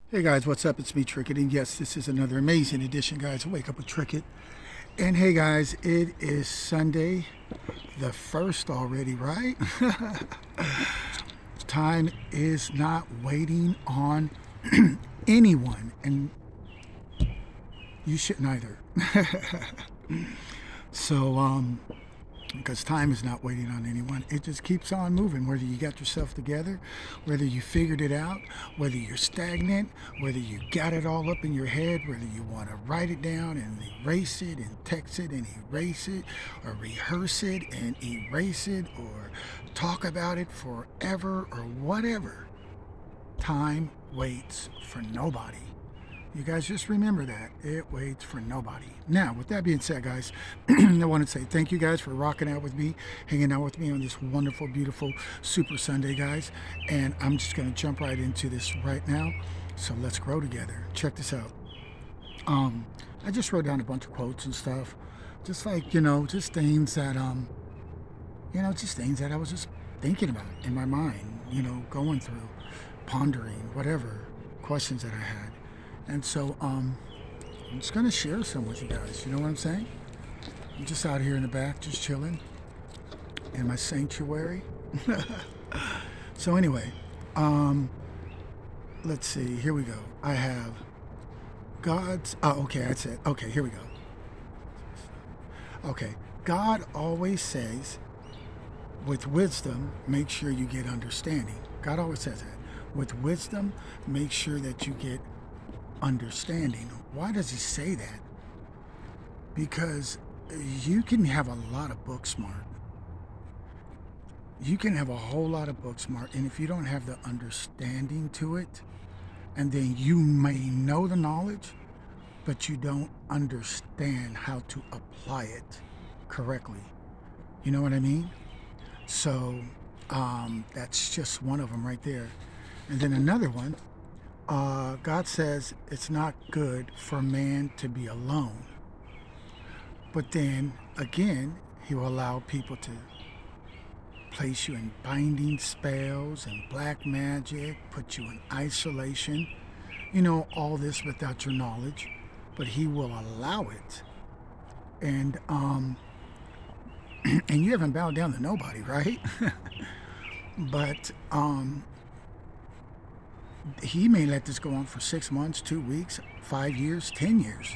Hey guys, what's up? It's me, Trickett, and yes, this is another amazing edition, guys. Wake up with Trickett. And hey guys, it is Sunday, the 1st already, right? Time is not waiting on anyone, and you shouldn't either. So, because time is not waiting on anyone. It just keeps on moving, whether you got yourself together, whether you figured it out, whether you're stagnant, whether you got it all up in your head, whether you want to write it down and erase it and text it and erase it, or rehearse it and erase it, or talk about it forever or whatever. Time waits for nobody. You guys just remember that. It waits for nobody. Now, with that being said, guys, I want to say thank you guys for rocking out with me, hanging out with me on this wonderful, beautiful Super Sunday, guys. And I'm just going to jump right into this right now. So let's grow together. Check this out. I just wrote down a bunch of quotes and stuff. Just like, just things that, just things that I was just thinking about in my mind, going through, pondering, whatever questions that I had. And so I'm just going to share some with you guys. You know what I'm saying? I'm just out here in the back, just chilling in my sanctuary. So anyway, let's see. Here we go. I have God's... Oh, okay, that's it. Okay, here we go. Okay. God always says, with wisdom, make sure you get understanding. God always says that. With wisdom, make sure that you get understanding. Why does he say that? Because you can have a lot of book smart. You can have a whole lot of book smart, and if you don't have the understanding to it, and then you may know the knowledge, but you don't understand how to apply it correctly. You know what I mean? So that's just one of them right there. And then another one, God says it's not good for man to be alone. But then again, he will allow people to place you in binding spells and black magic, put you in isolation. All this without your knowledge, but he will allow it. And and you haven't bowed down to nobody, right? But he may let this go on for 6 months, 2 weeks, 5 years, 10 years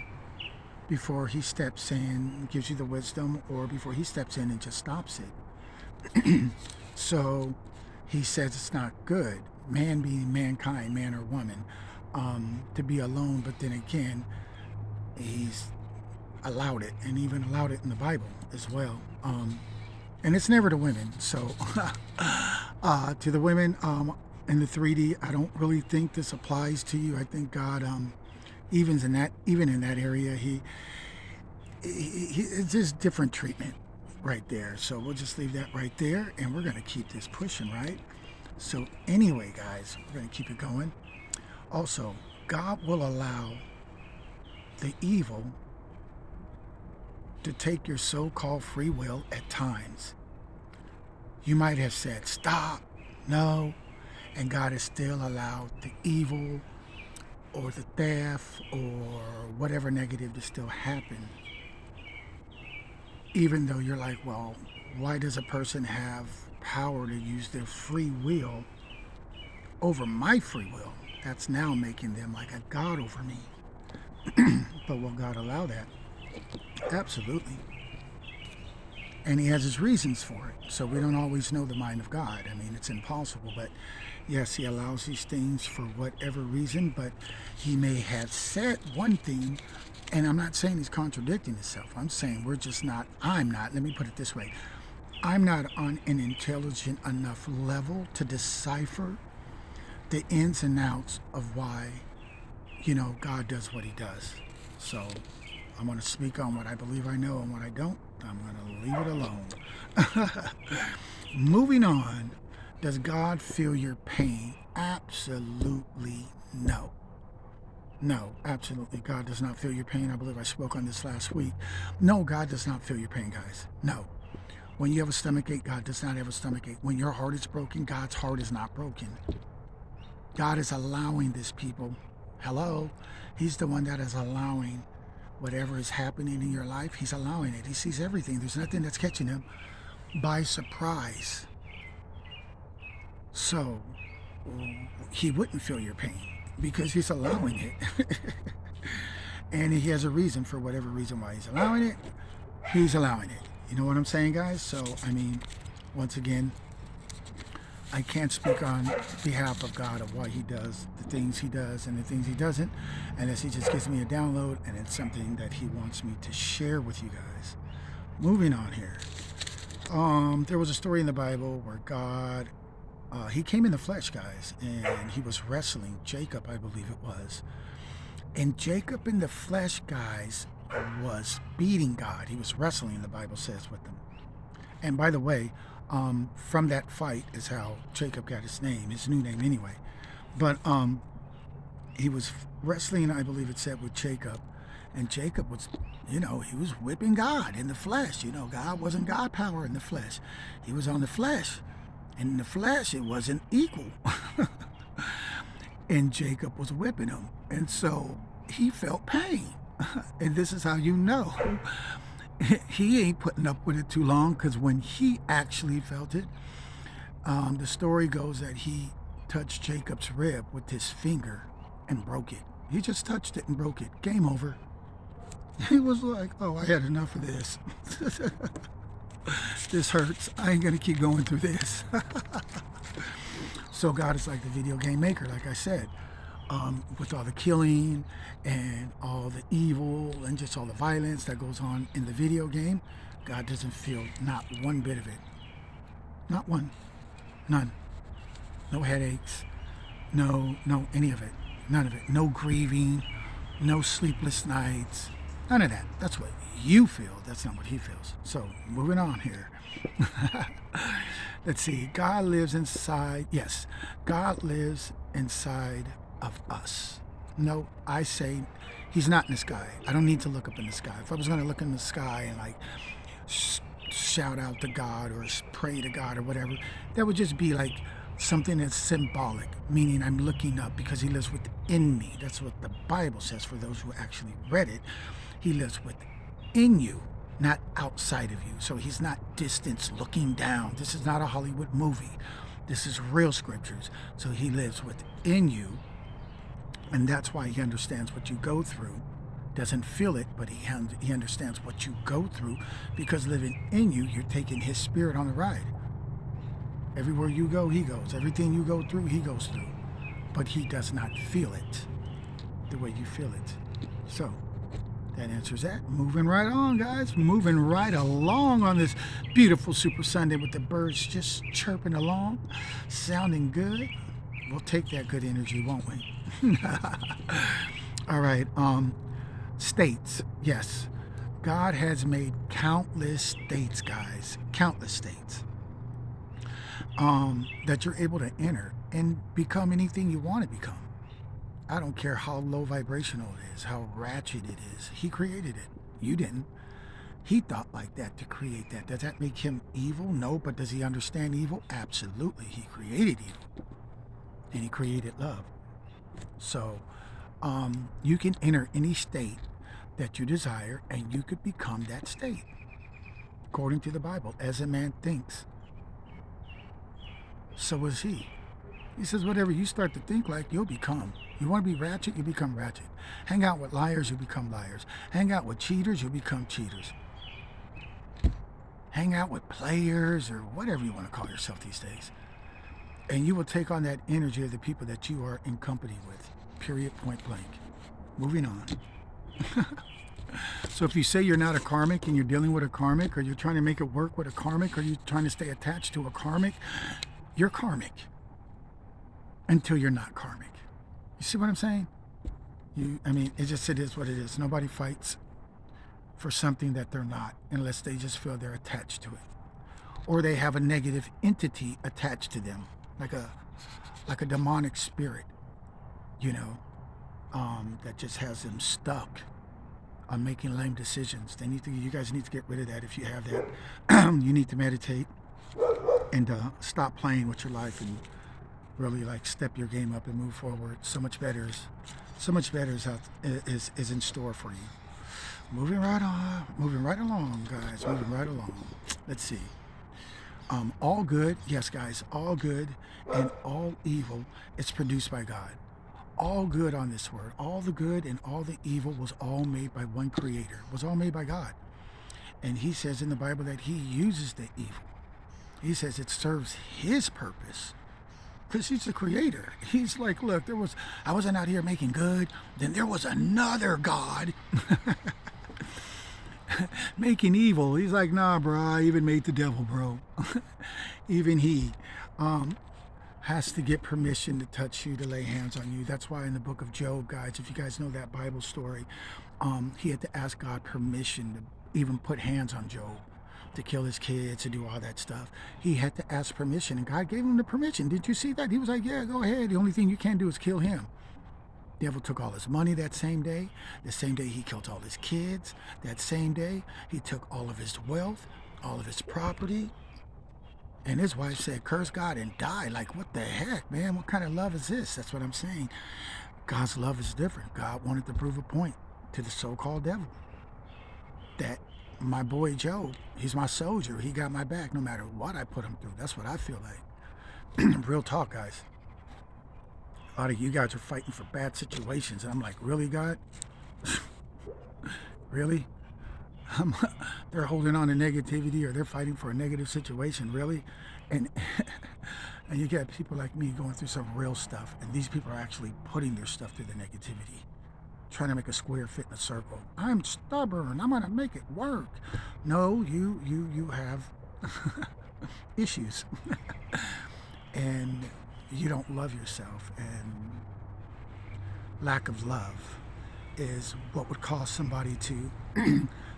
before he steps in, gives you the wisdom, or before he steps in and just stops it. So he says it's not good, man being mankind, man or woman, to be alone. But then again, he's allowed it, and even allowed it in the Bible as well. And it's never to women. So to the women, in the 3D, I don't really think this applies to you. I think God, even in that area, he it's just different treatment right there. So we'll just leave that right there, and we're gonna keep this pushing, right? So anyway, guys, we're gonna keep it going. Also, God will allow the evil to take your so-called free will at times. You might have said, stop, no, and God has still allowed the evil or the theft or whatever negative to still happen. Even though you're like, well, why does a person have power to use their free will over my free will? That's now making them like a God over me. But will God allow that? Absolutely. And he has his reasons for it. So we don't always know the mind of God. I mean, it's impossible. But yes, he allows these things for whatever reason. But he may have said one thing, and I'm not saying he's contradicting himself. I'm saying I'm not, let me put it this way. I'm not on an intelligent enough level to decipher the ins and outs of why, God does what he does. So I'm going to speak on what I believe I know, and what I don't, I'm going to leave it alone. Moving on. Does God feel your pain? Absolutely no. No, absolutely. God does not feel your pain. I believe I spoke on this last week. No, God does not feel your pain, guys. No. When you have a stomach ache, God does not have a stomach ache. When your heart is broken, God's heart is not broken. God is allowing this, people. Hello? He's the one that is allowing whatever is happening in your life. He's allowing it. He sees everything. There's nothing that's catching him by surprise. So he wouldn't feel your pain because he's allowing it. And he has a reason for whatever reason why he's allowing it. He's allowing it. You know what I'm saying, guys? So, I mean, once again, I can't speak on behalf of God of why he does the things he does and the things he doesn't, unless he just gives me a download and it's something that he wants me to share with you guys. Moving on here. There was a story in the Bible where God, he came in the flesh, guys, and he was wrestling Jacob, I believe it was. And Jacob in the flesh, guys, was beating God. He was wrestling, the Bible says, with them. And by the way, from that fight is how Jacob got his name, his new name anyway. But he was wrestling, I believe it said, with Jacob. And Jacob was, he was whipping God in the flesh. God wasn't God power in the flesh. He was on the flesh. And in the flesh, it wasn't equal. And Jacob was whipping him. And so he felt pain. And this is how you know he ain't putting up with it too long, because when he actually felt it, the story goes that he touched Jacob's rib with his finger and broke it. He just touched it and broke it. Game over. He was like, oh, I had enough of this. This hurts. I ain't going to keep going through this. So God is like the video game maker, like I said. With all the killing and all the evil and just all the violence that goes on in the video game, God doesn't feel not one bit of it. Not one. None. No headaches. No, any of it. None of it. No grieving. No sleepless nights. None of that. That's what you feel. That's not what he feels. So, moving on here. Let's see. God lives inside. Yes. God lives inside of us. No, I say he's not in the sky. I don't need to look up in the sky. If I was going to look in the sky and like shout out to God or pray to God or whatever, that would just be like something that's symbolic, meaning I'm looking up because he lives within me. That's what the Bible says for those who actually read it. He lives within you, not outside of you. So he's not distance looking down. This is not a Hollywood movie. This is real scriptures. So he lives within you. And that's why he understands what you go through. Doesn't feel it, but he understands what you go through, because living in you, you're taking his spirit on the ride. Everywhere you go, he goes. Everything you go through, he goes through. But he does not feel it the way you feel it. So that answers that. Moving right on, guys. Moving right along on this beautiful Super Sunday with the birds just chirping along, sounding good. We'll take that good energy, won't we? All right. States. Yes. God has made countless states, guys. Countless states. That you're able to enter and become anything you want to become. I don't care how low vibrational it is, how ratchet it is. He created it. You didn't. He thought like that to create that. Does that make him evil? No. But does he understand evil? Absolutely. He created evil. And he created love. So you can enter any state that you desire, and you could become that state, according to the Bible. As a man thinks, so is he. He says whatever you start to think like, you'll become. You want to be ratchet, you become ratchet. Hang out with liars, you become liars. Hang out with cheaters, you become cheaters. Hang out with players, or whatever you want to call yourself these days. And you will take on that energy of the people that you are in company with. Period, point blank. Moving on. So if you say you're not a karmic and you're dealing with a karmic, or you're trying to make it work with a karmic, or you're trying to stay attached to a karmic, you're karmic until you're not karmic. You see what I'm saying? It is what it is. Nobody fights for something that they're not unless they just feel they're attached to it, or they have a negative entity attached to them, like a demonic spirit, that just has them stuck on making lame decisions. You guys need to get rid of that. If you have that, you need to meditate and stop playing with your life and really step your game up and move forward. So much better is So much better is in store for you. Moving right on, moving right along, guys. Moving right along. Let's see. All good, yes, guys. All good and all evil is produced by God. All good on this word. All the good and all the evil was all made by one creator. Was all made by God. And he says in the Bible that he uses the evil. He says it serves his purpose. Because he's the creator. He's like, look, I wasn't out here making good. Then there was another God making evil. He's like, nah, bro, I even made the devil, bro. Even he has to get permission to touch you, to lay hands on you. That's why in the book of Job, guys, if you guys know that Bible story, he had to ask God permission to even put hands on Job, to kill his kids, to do all that stuff. He had to ask permission, and God gave him the permission. Did you see that? He was like, yeah, go ahead. The only thing you can't do is kill him. The devil took all his money that same day. The same day he killed all his kids. That same day he took all of his wealth, all of his property. And his wife said, curse God and die. Like, what the heck, man? What kind of love is this? That's what I'm saying. God's love is different. God wanted to prove a point to the so-called devil that my boy Job, he's my soldier. He got my back no matter what I put him through. That's what I feel like. Real talk, guys. A lot of you guys are fighting for bad situations. And I'm like, really, God? Really? They're holding on to negativity, or they're fighting for a negative situation, really? And and you get people like me going through some real stuff, and these people are actually putting their stuff through the negativity, trying to make a square fit in a circle. I'm stubborn. I'm going to make it work. No, you have issues. And you don't love yourself. And lack of love is what would cause somebody to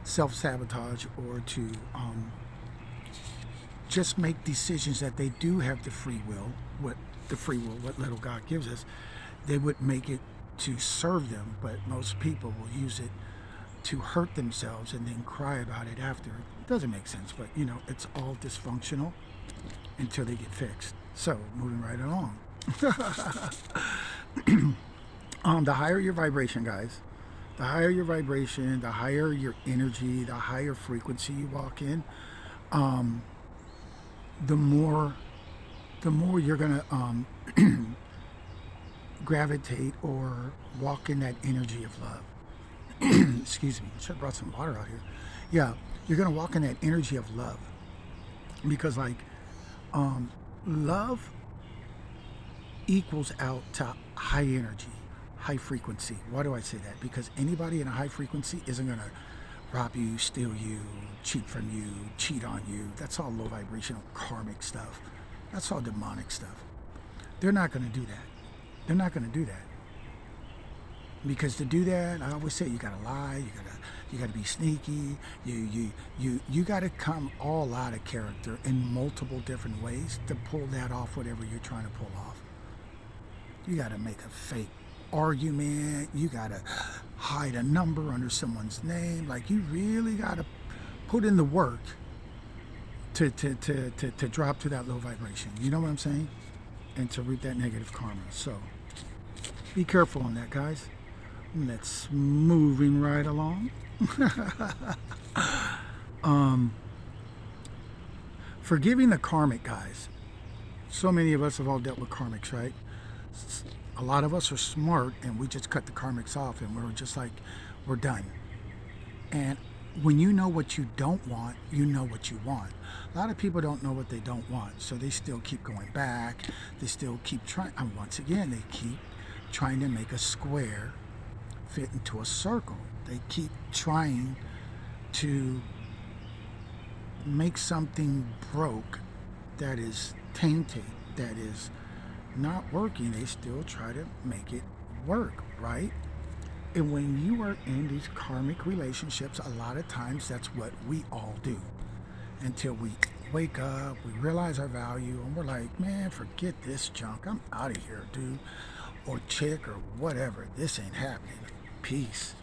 self-sabotage, or to just make decisions that they do have the free will, what little God gives us. They would make it to serve them, but most people will use it to hurt themselves and then cry about it after. It doesn't make sense, but it's all dysfunctional until they get fixed. So moving right along. The higher your vibration, guys, the higher your vibration, the higher your energy, the higher frequency you walk in, the more you're gonna gravitate or walk in that energy of love. Excuse me, I should have brought some water out here. Yeah, you're gonna walk in that energy of love, because love equals out to high energy, high frequency. Why do I say that? Because anybody in a high frequency isn't gonna rob you, steal you, cheat from you, cheat on you. That's all low vibrational karmic stuff. That's all demonic stuff. They're not gonna do that. They're not gonna do that. Because to do that, I always say, you gotta lie, you gotta be sneaky, you gotta come all out of character in multiple different ways to pull that off, whatever you're trying to pull off. You gotta make a fake argument, you gotta hide a number under someone's name. Like, you really gotta put in the work to drop to that low vibration. You know what I'm saying? And to reap that negative karma. So be careful on that, guys. Let's moving right along. Forgiving the karmic, guys. So many of us have all dealt with karmics, right? A lot of us are smart, and we just cut the karmics off, and we're just like, we're done. And when you know what you don't want, you know what you want. A lot of people don't know what they don't want, so they still keep going back. They still keep trying. And once again, they keep trying to make a square fit into a circle. They keep trying to make something broke that is tainted, that is not working. They still try to make it work, right? And when you are in these karmic relationships, a lot of times that's what we all do. Until we wake up, we realize our value, and we're like, man, forget this junk. I'm out of here, dude. Or chick, or whatever. This ain't happening. Peace.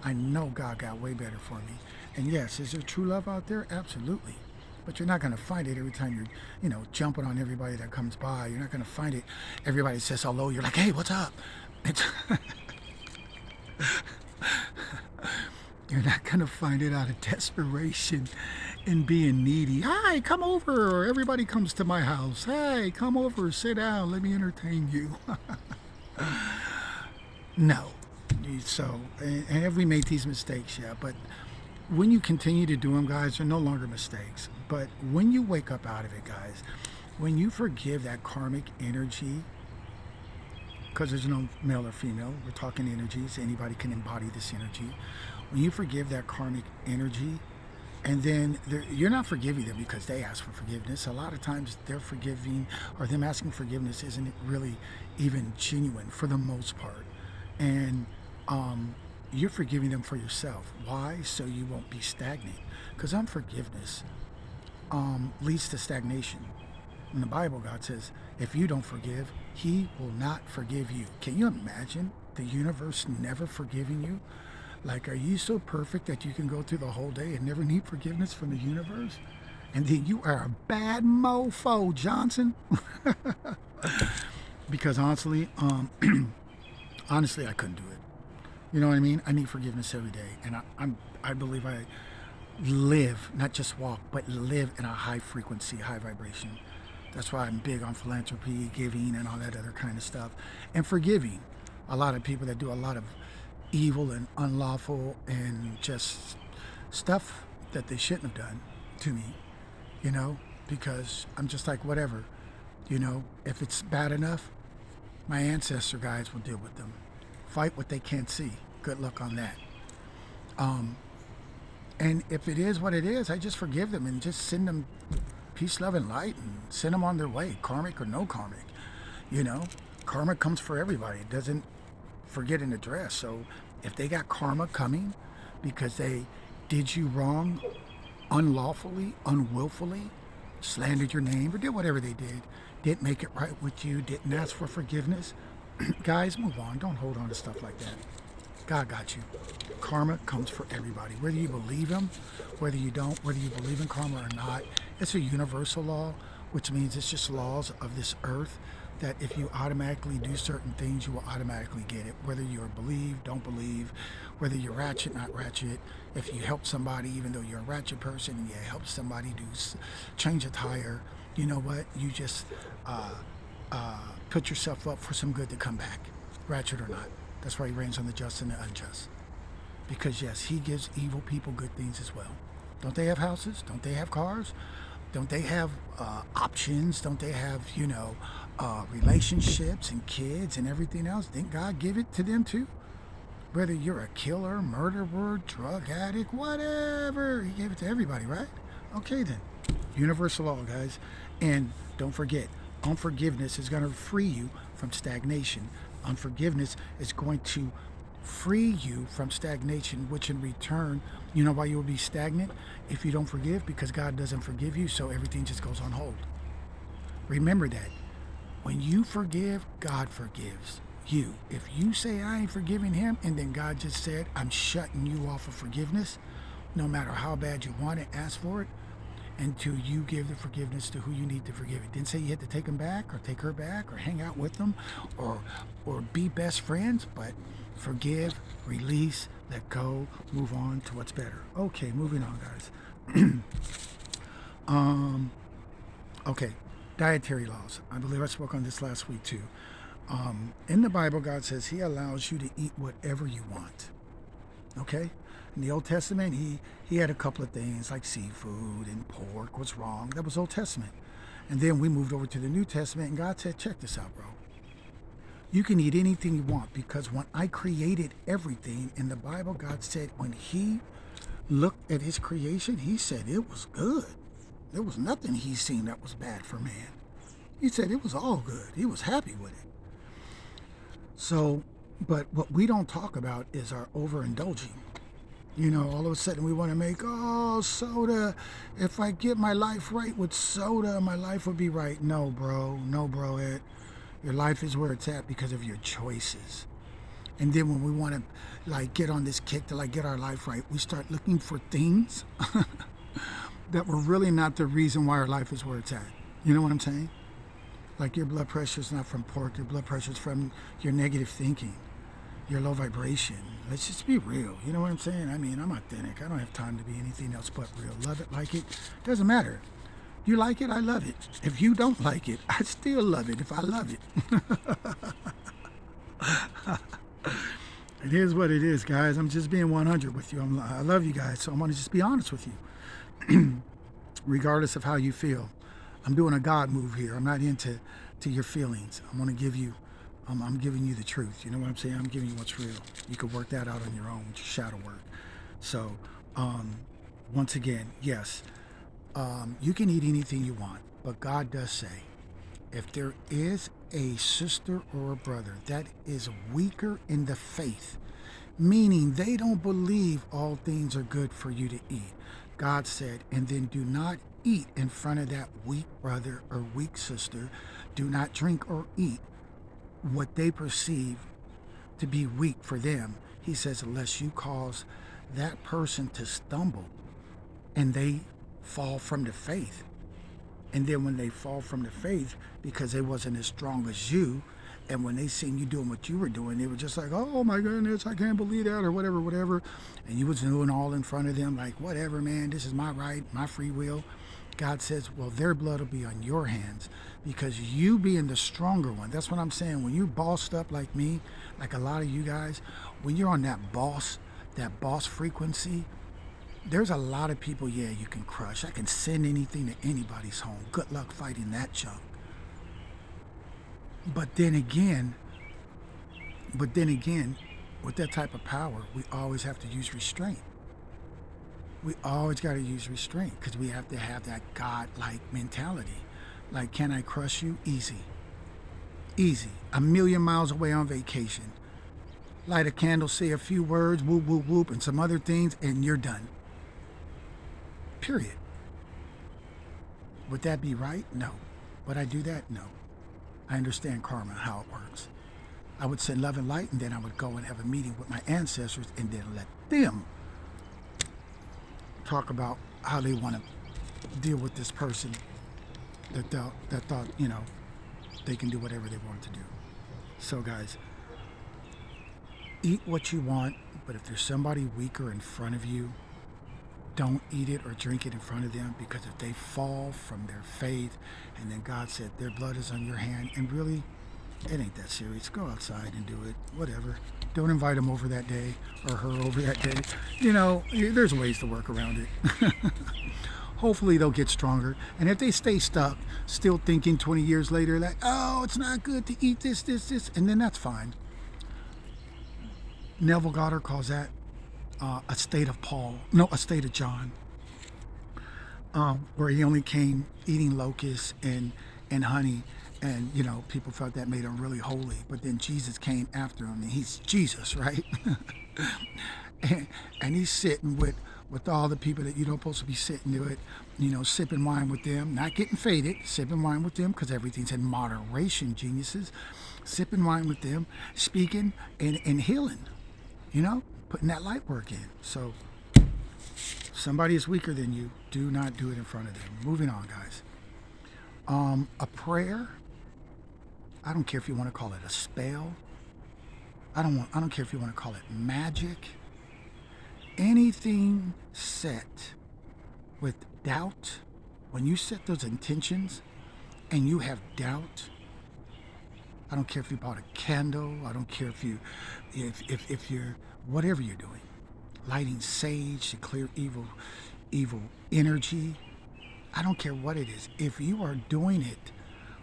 I know God got way better for me. And yes, is there true love out there? Absolutely. But you're not going to find it every time you're, jumping on everybody that comes by. You're not going to find it. Everybody says hello. You're like, hey, what's up? You're not going to find it out of desperation and being needy. Hi, come over. Everybody comes to my house. Hey, come over, sit down, let me entertain you. No. So, and have we made these mistakes? Yeah, but when you continue to do them, guys, they're no longer mistakes. But when you wake up out of it, guys, when you forgive that karmic energy, because there's no male or female, we're talking energies, anybody can embody this energy. When you forgive that karmic energy, and then you're not forgiving them because they ask for forgiveness. A lot of times they're forgiving, or them asking forgiveness isn't really even genuine for the most part. And you're forgiving them for yourself. Why? So you won't be stagnant. Because unforgiveness leads to stagnation. In the Bible, God says, if you don't forgive, He will not forgive you. Can you imagine the universe never forgiving you? Like, are you so perfect that you can go through the whole day and never need forgiveness from the universe? And then you are a bad mofo, Johnson. Because honestly, honestly, I couldn't do it. You know what I mean? I need forgiveness every day, and I believe I live, not just walk, but live in a high frequency, high vibration. That's why I'm big on philanthropy, giving, and all that other kind of stuff, and forgiving a lot of people that do a lot of evil and unlawful and just stuff that they shouldn't have done to me, you know, because I'm just like, whatever, you know, if it's bad enough, my ancestor guys will deal with them. Fight what they can't see. Good luck on that. And if it is what it is, I just forgive them and just send them peace, love, and light, and send them on their way, karmic or no karmic. You know, karma comes for everybody. It doesn't forget an address. So if they got karma coming because they did you wrong, unlawfully, unwillfully, slandered your name, or did whatever they didn't make it right with you, didn't ask for forgiveness, guys, move on. Don't hold on to stuff like that. God got you. Karma comes for everybody. Whether you believe Him, whether you don't, whether you believe in karma or not, it's a universal law, which means it's just laws of this earth that if you automatically do certain things, you will automatically get it. Whether you believe, don't believe, whether you're ratchet, not ratchet, if you help somebody, even though you're a ratchet person, and you help somebody change a tire, you know what? You just put yourself up for some good to come back, ratchet or not. That's why He reigns on the just and the unjust. Because yes, He gives evil people good things as well. Don't they have houses? Don't they have cars? Don't they have options? Don't they have, you know, relationships and kids and everything else? Didn't God give it to them too? Whether you're a killer, murderer, drug addict, whatever, He gave it to everybody, right? Okay then. Universal law, guys. And don't forget, unforgiveness is going to free you from stagnation. Unforgiveness is going to free you from stagnation, which in return, you know why you will be stagnant? If you don't forgive, because God doesn't forgive you, so everything just goes on hold. Remember that. When you forgive, God forgives you. If you say, I ain't forgiving him, and then God just said, I'm shutting you off of forgiveness, no matter how bad you want it, ask for it, until you give the forgiveness to who you need to forgive it. Didn't say you had to take them back, or take her back, or hang out with them, or be best friends, but forgive, release, let go, move on to what's better. Okay, moving on, guys. Okay, dietary laws. I believe I spoke on this last week too. In the Bible, God says He allows you to eat whatever you want. Okay? In the Old Testament, he had a couple of things like seafood and pork was wrong. That was Old Testament. And then we moved over to the New Testament, and God said, check this out, bro. You can eat anything you want, because when I created everything in the Bible, God said when He looked at His creation, He said it was good. There was nothing He's seen that was bad for man. He said it was all good. He was happy with it. So, but what we don't talk about is our overindulging. You know, all of a sudden we want to make, soda. If I get my life right with soda, my life will be right. No, bro. Your life is where it's at because of your choices. And then when we want to get on this kick to get our life right, we start looking for things that were really not the reason why our life is where it's at. You know what I'm saying? Like your blood pressure is not from pork. Your blood pressure is from your negative thinking. You're low vibration. Let's just be real. You know what I'm saying? I mean, I'm authentic. I don't have time to be anything else but real. Love it, like it. Doesn't matter. You like it, I love it. If you don't like it, I still love it if I love it. It is what it is, guys. I'm just being 100 with you. I love you guys, so I'm going to just be honest with you. Regardless of how you feel. I'm doing a God move here. I'm not into your feelings. I'm going to give you, I'm giving you the truth. You know what I'm saying? I'm giving you what's real. You can work that out on your own with your shadow work. So, once again, yes, you can eat anything you want, but God does say, if there is a sister or a brother that is weaker in the faith, meaning they don't believe all things are good for you to eat, God said, and then do not eat in front of that weak brother or weak sister. Do not drink or eat what they perceive to be weak for them. He says, unless you cause that person to stumble and they fall from the faith. And then when they fall from the faith because they wasn't as strong as you, and when they seen you doing what you were doing, they were just like, oh my goodness, I can't believe that, or whatever. And you was doing all in front of them like, whatever, man, this is my right, my free will. God says, well, their blood will be on your hands because you being the stronger one. That's what I'm saying. When you're bossed up like me, like a lot of you guys, when you're on that boss frequency, there's a lot of people, yeah, you can crush. I can send anything to anybody's home. Good luck fighting that junk. But then again, with that type of power, we always have to use restraint. We always got to use restraint because we have to have that God-like mentality. Like, can I crush you? Easy. Easy. A million miles away on vacation. Light a candle, say a few words, whoop, whoop, whoop, and some other things, and you're done. Period. Would that be right? No. Would I do that? No. I understand karma, how it works. I would send love and light, and then I would go and have a meeting with my ancestors and then let them talk about how they want to deal with this person that thought, you know, they can do whatever they want to do. So guys, eat what you want, but if there's somebody weaker in front of you, don't eat it or drink it in front of them, because if they fall from their faith, and then God said their blood is on your hand, and really, it ain't that serious. Go outside and do it, whatever. Don't invite them over that day or her over that day. You know, there's ways to work around it. Hopefully they'll get stronger. And if they stay stuck, still thinking 20 years later, like, oh, it's not good to eat this, and then that's fine. Neville Goddard calls that a state of John, where he only came eating locusts and honey, and you know, people felt that made him really holy. But then Jesus came after him, and he's Jesus, right? and he's sitting with all the people that you're not supposed to be sitting with, you know, sipping wine with them, not getting faded, sipping wine with them, because everything's in moderation, geniuses. Sipping wine with them, speaking and healing, you know, putting that light work in. So somebody is weaker than you, do not do it in front of them. Moving on, guys. A prayer, I don't care if you want to call it a spell, I don't care if you want to call it magic, anything set with doubt. When you set those intentions and you have doubt, I don't care if you bought a candle, I don't care if you're whatever you're doing, lighting sage to clear evil energy, I don't care what it is. If you are doing it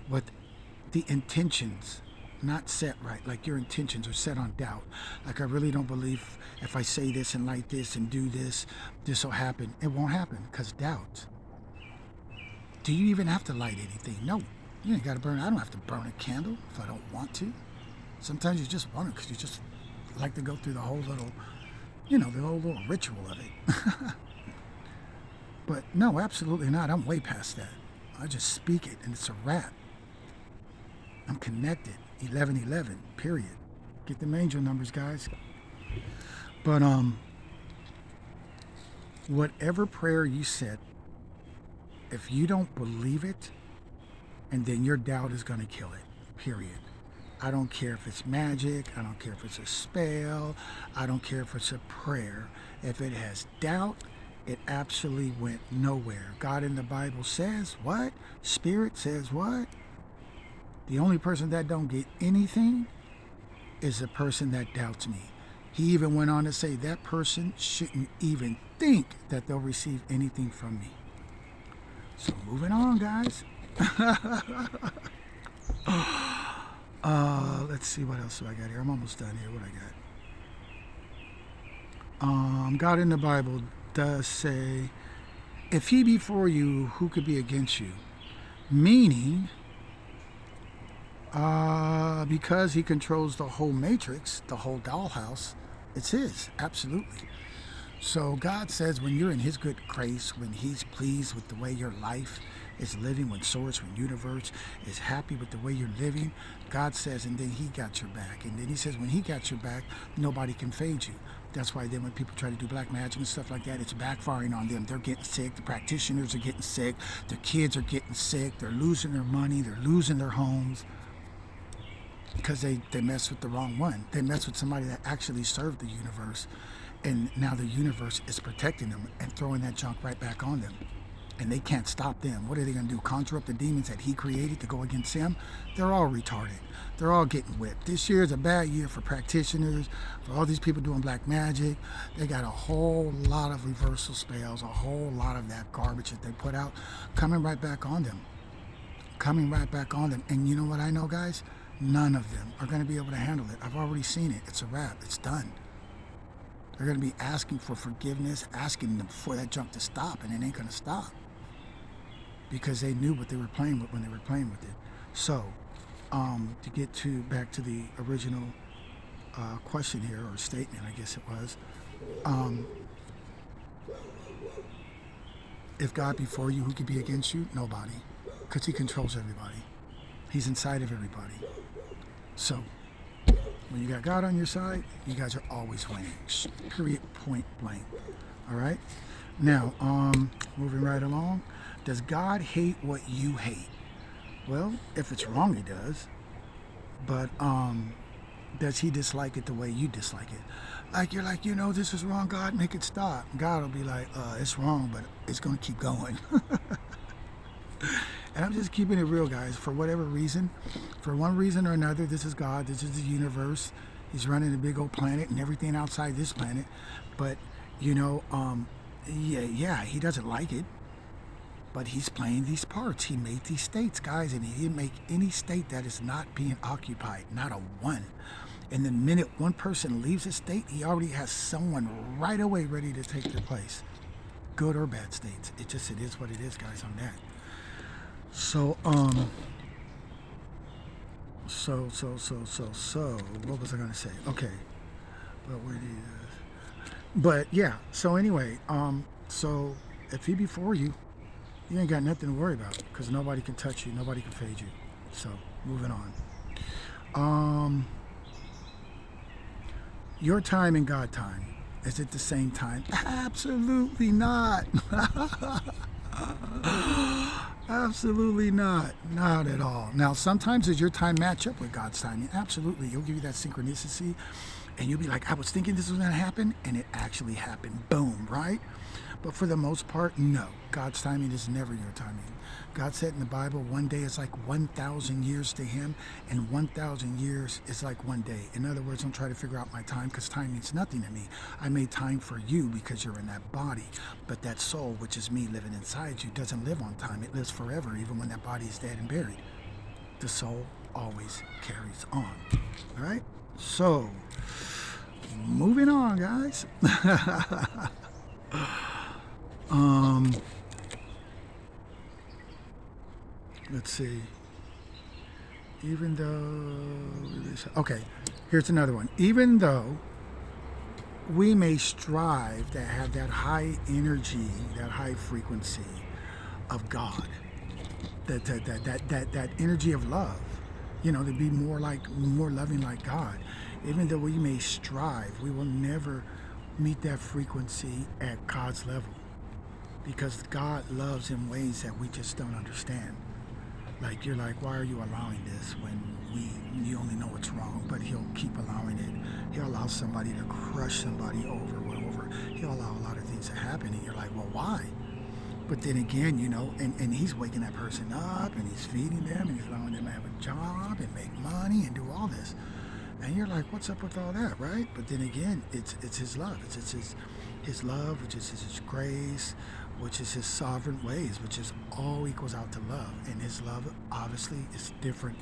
with the intentions not set right, like your intentions are set on doubt, like I really don't believe if I say this and light this and do this, this will happen. It won't happen, because doubt. Do you even have to light anything? No. You ain't got to burn. I don't have to burn a candle if I don't want to. Sometimes you just want it because you just like to go through the whole little, you know, the whole little ritual of it. But no, absolutely not. I'm way past that. I just speak it and it's a wrap. I'm connected. 1111, period. Get the angel numbers, guys. But whatever prayer you said, if you don't believe it, and then your doubt is going to kill it, period. I don't care if it's magic. I don't care if it's a spell. I don't care if it's a prayer. If it has doubt, it absolutely went nowhere. God in the Bible says what? Spirit says what? The only person that don't get anything is the person that doubts me. He even went on to say that person shouldn't even think that they'll receive anything from me. So moving on, guys. Let's see what else do I got here. I'm almost done here. What I got? God in the Bible does say, if he be for you, who could be against you? Meaning, because he controls the whole matrix, the whole dollhouse, it's his, absolutely. So God says when you're in his good grace, when he's pleased with the way your life is living, when source, when universe is happy with the way you're living, God says, and then he got your back. And then he says when he got your back, nobody can fade you. That's why then when people try to do black magic and stuff like that, it's backfiring on them. They're getting sick. The practitioners are getting sick. Their kids are getting sick. They're losing their money. They're losing their homes. Because they mess with the wrong one. They mess with somebody that actually served the universe. And now the universe is protecting them and throwing that junk right back on them. And they can't stop them. What are they going to do? Conjure up the demons that he created to go against him? They're all retarded. They're all getting whipped. This year is a bad year for practitioners, for all these people doing black magic. They got a whole lot of reversal spells, a whole lot of that garbage that they put out coming right back on them. Coming right back on them. And you know what I know, guys? None of them are going to be able to handle it. I've already seen it. It's a wrap. It's done. They're going to be asking for forgiveness, asking them for that junk to stop, and it ain't going to stop. Because they knew what they were playing with when they were playing with it. So, to get back to the original question here, or statement, I guess it was. If God be for you, who could be against you? Nobody. Because he controls everybody. He's inside of everybody. So, when you got God on your side, you guys are always winning. Period, point blank. All right? Now, moving right along. Does God hate what you hate? Well, if it's wrong, he does. But does he dislike it the way you dislike it? Like, you're like, this is wrong, God, make it stop. God will be like, it's wrong, but it's going to keep going. And I'm just keeping it real, guys. For whatever reason, for one reason or another, this is God, this is the universe. He's running a big old planet and everything outside this planet. But, he doesn't like it. But he's playing these parts. He made these states, guys, and he didn't make any state that is not being occupied, not a one. And the minute one person leaves a state, he already has someone right away ready to take their place. Good or bad states. It is what it is, guys, on that. So, what was I going to say? Okay. But yeah, so anyway, so if he be for you, you ain't got nothing to worry about because nobody can touch you. Nobody can fade you. So, moving on. Your time and God time, is it the same time? Absolutely not. Absolutely not. Not at all. Now, sometimes does your time match up with God's timing? Absolutely. He'll give you that synchronicity and you'll be like, I was thinking this was going to happen, and it actually happened. Boom, right? But for the most part, no. God's timing is never your timing. God said in the Bible, one day is like 1,000 years to him, and 1,000 years is like one day. In other words, don't try to figure out my time, because time means nothing to me. I made time for you because you're in that body. But that soul, which is me living inside you, doesn't live on time. It lives forever, even when that body is dead and buried. The soul always carries on. All right? So, moving on, guys. Let's see. Even though... Okay, here's another one. Even though we may strive to have that high energy, that high frequency of God, that energy of love, to be more loving like God. Even though we may strive, we will never meet that frequency at God's level, because God loves in ways that we just don't understand. Like, you're like, why are you allowing this when you only know it's wrong, but he'll keep allowing it. He'll allow somebody to crush somebody over and over. He'll allow a lot of things to happen, and you're like, well, why? But then again, and he's waking that person up, and he's feeding them, and he's allowing them to have a job and make money and do all this. And you're like, what's up with all that, right? But then again, it's his love. It's his love, which is his grace, which is his sovereign ways, which is all equals out to love. And his love, obviously, is different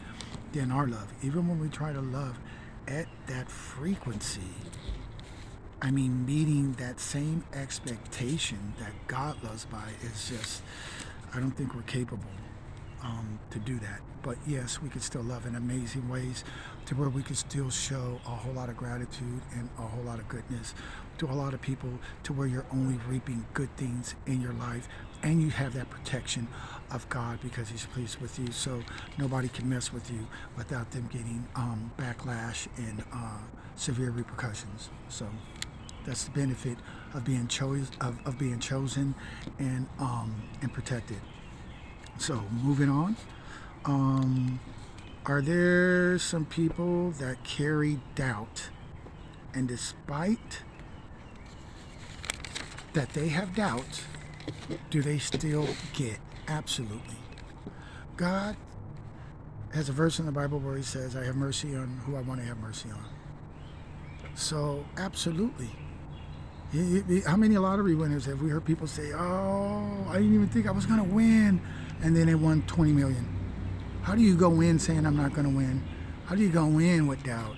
than our love. Even when we try to love at that frequency, I mean, meeting that same expectation that God loves by is just, I don't think we're capable to do that. But yes, we could still love in amazing ways to where we could still show a whole lot of gratitude and a whole lot of goodness to a lot of people, to where you're only reaping good things in your life, and you have that protection of God because he's pleased with you. So nobody can mess with you without them getting backlash and severe repercussions. So that's the benefit of being chosen and protected. So moving on, are there some people that carry doubt, and despite that they have doubt, do they still get? Absolutely. God has a verse in the Bible where he says, I have mercy on who I want to have mercy on. So absolutely. How many lottery winners have we heard people say, oh, I didn't even think I was going to win, and then they won 20 million? How do you go in saying I'm not going to win? How do you go in with doubt?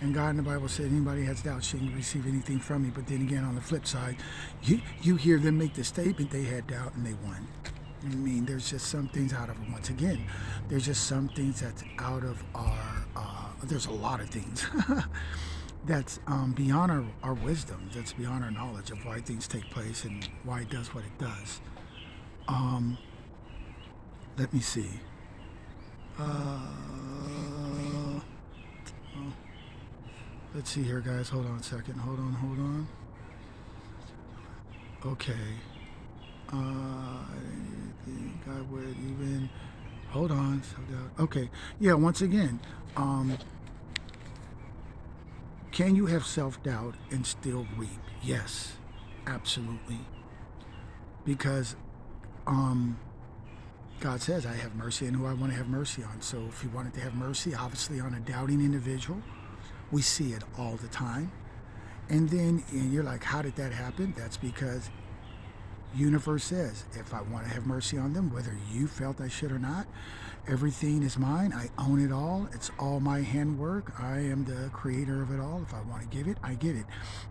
And God in the Bible said anybody has doubt shouldn't receive anything from me. But then again, on the flip side, you hear them make the statement they had doubt and they won. I mean, there's just some things out of it. Once again, there's just some things that's out of there's a lot of things that's beyond our wisdom, that's beyond our knowledge of why things take place and why it does what it does. Let me see. Let's see here, guys. Hold on a second. Hold on. Okay. I think I would even... Hold on. Okay. Yeah, once again, can you have self-doubt and still reap? Yes, absolutely. Because God says, I have mercy on who I want to have mercy on. So if you wanted to have mercy, obviously, on a doubting individual, we see it all the time. And you're like, how did that happen? That's because universe says, if I want to have mercy on them, whether you felt I should or not, everything is mine. I own it all. It's all my handwork. I am the creator of it all. If I want to give it, I give it.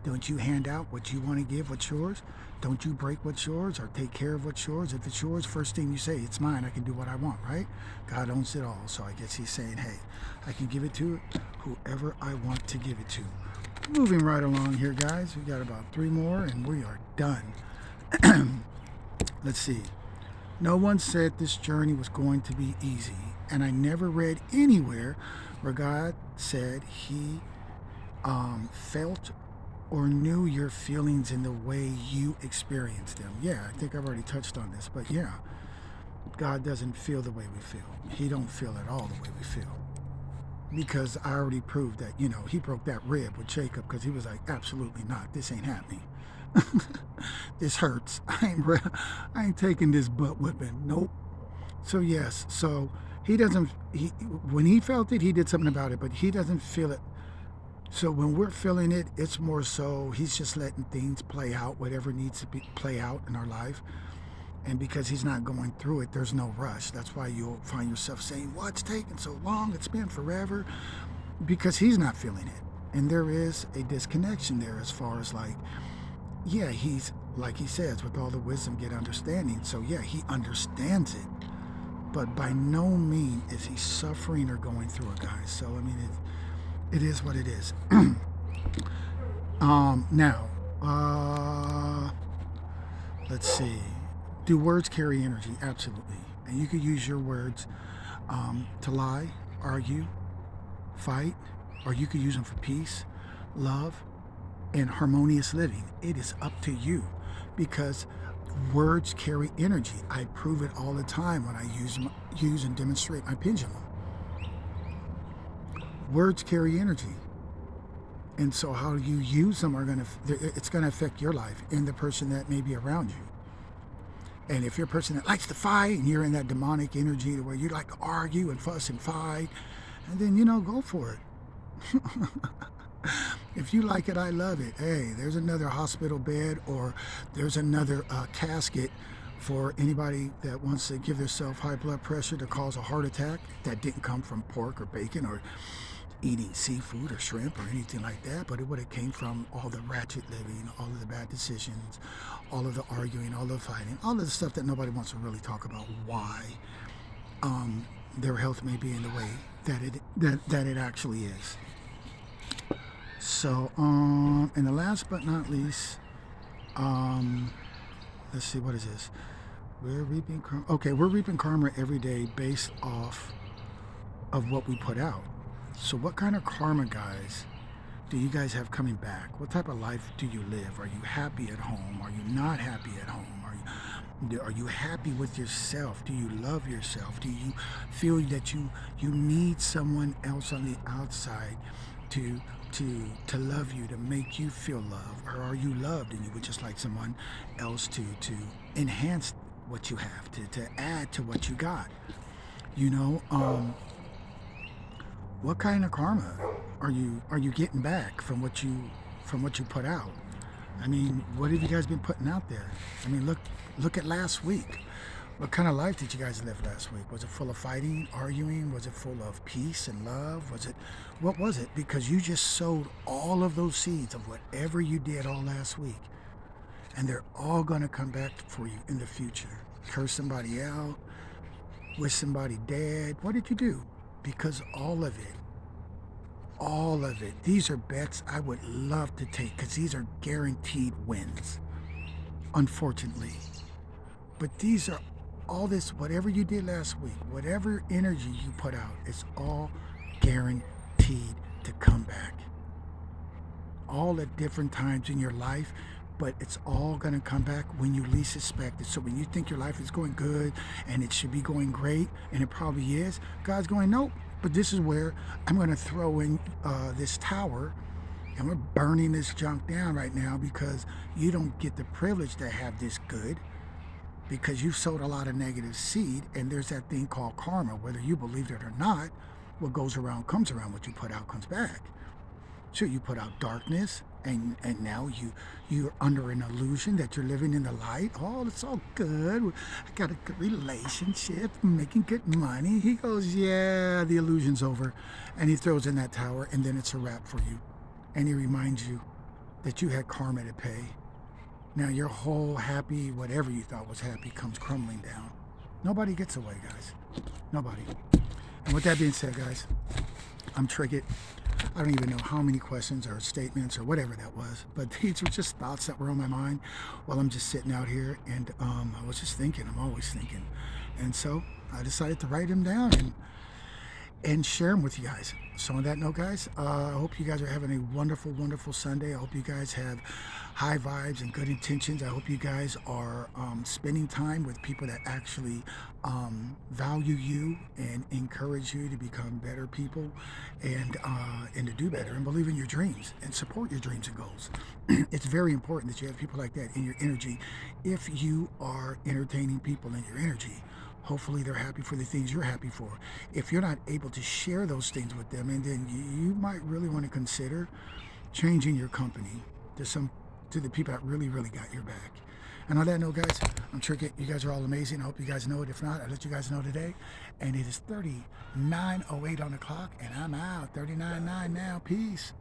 Don't you hand out what you want to give, what's yours. Don't you break what's yours or take care of what's yours. If it's yours, first thing you say, it's mine. I can do what I want, right? God owns it all. So I guess he's saying, hey, I can give it to whoever I want to give it to. Moving right along here, guys. We got about 3 more and we are done. Let's see. No one said this journey was going to be easy, and I never read anywhere where God said he felt or knew your feelings in the way you experienced them. Yeah, I think I've already touched on this, but yeah, God doesn't feel the way we feel. He don't feel at all the way we feel. Because I already proved that, he broke that rib with Jacob because he was like, absolutely not. This ain't happening. This hurts. I ain't taking this butt whipping. Nope. So yes. So when he felt it, he did something about it, but he doesn't feel it. So when we're feeling it, it's more so he's just letting things play out, whatever needs to play out in our life. And because he's not going through it, there's no rush. That's why you'll find yourself saying, what's taking so long? It's been forever. Because he's not feeling it. And there is a disconnection there as far as yeah, he's, like he says, with all the wisdom get understanding. So yeah, he understands it. But by no means is he suffering or going through it, guys. So, I mean, it is what it is. Now, let's see. Do words carry energy? Absolutely. And you could use your words to lie, argue, fight, or you could use them for peace, love, and harmonious living. It is up to you, because words carry energy. I prove it all the time when I use and demonstrate my pendulum. Words carry energy. And so how you use them it's going to affect your life and the person that may be around you. And if you're a person that likes to fight and you're in that demonic energy where you like to argue and fuss and fight, and then, go for it. If you like it, I love it. Hey, there's another hospital bed, or there's another casket for anybody that wants to give themselves high blood pressure to cause a heart attack that didn't come from pork or bacon or eating seafood or shrimp or anything like that, but it would have came from all the ratchet living, all of the bad decisions, all of the arguing, all the fighting, all of the stuff that nobody wants to really talk about why their health may be in the way that it actually is. So, and the last but not least, let's see, what is this? We're reaping karma. Okay, we're reaping karma every day based off of what we put out. So what kind of karma, guys, do you guys have coming back? What type of life do you live? Are you happy at home? Are you not happy at home? Are you happy with yourself? Do you love yourself? Do you feel that you need someone else on the outside to love you, to make you feel love? Or are you loved and you would just like someone else to enhance what you have, to add to what you got? What kind of karma are you getting back from what you put out? I mean, what have you guys been putting out there? I mean, look at last week. What kind of life did you guys live last week? Was it full of fighting, arguing? Was it full of peace and love? What was it? Because you just sowed all of those seeds of whatever you did all last week. And they're all going to come back for you in the future. Curse somebody out, wish somebody dead. What did you do? Because all of it, these are bets I would love to take, because these are guaranteed wins, unfortunately. But these are all this, whatever you did last week, whatever energy you put out, it's all guaranteed to come back. All at different times in your life, but it's all going to come back when you least expect it. So when you think your life is going good and it should be going great, and it probably is, God's going, nope. But this is where I'm going to throw in this tower, and we're burning this junk down right now, because you don't get the privilege to have this good, because you've sowed a lot of negative seed. And there's that thing called karma. Whether you believe it or not, what goes around comes around. What you put out comes back. So you put out darkness, and now you're under an illusion that you're living in the light. Oh, it's all good. I got a good relationship. I'm making good money. He goes, yeah, the illusion's over. And he throws in that tower, and then it's a wrap for you. And he reminds you that you had karma to pay. Now your whole happy, whatever you thought was happy, comes crumbling down. Nobody gets away, guys. Nobody. And with that being said, guys, I'm triggered. I don't even know how many questions or statements or whatever that was, but these were just thoughts that were on my mind while I'm just sitting out here, and I was just thinking. I'm always thinking, and so I decided to write them down and share them with you guys. So on that note, guys, I hope you guys are having a wonderful, wonderful Sunday. I hope you guys have high vibes and good intentions. I hope you guys are spending time with people that actually value you and encourage you to become better people, and to do better and believe in your dreams and support your dreams and goals. It's very important that you have people like that in your energy. If you are entertaining people in your energy, hopefully they're happy for the things you're happy for. If you're not able to share those things with them, and then you might really want to consider changing your company to the people that really, really got your back. And on that note, guys, I'm sure you guys are all amazing. I hope you guys know it. If not, I'll let you guys know today. And it is 39:08 on the clock, and I'm out. 39:09 now. Peace.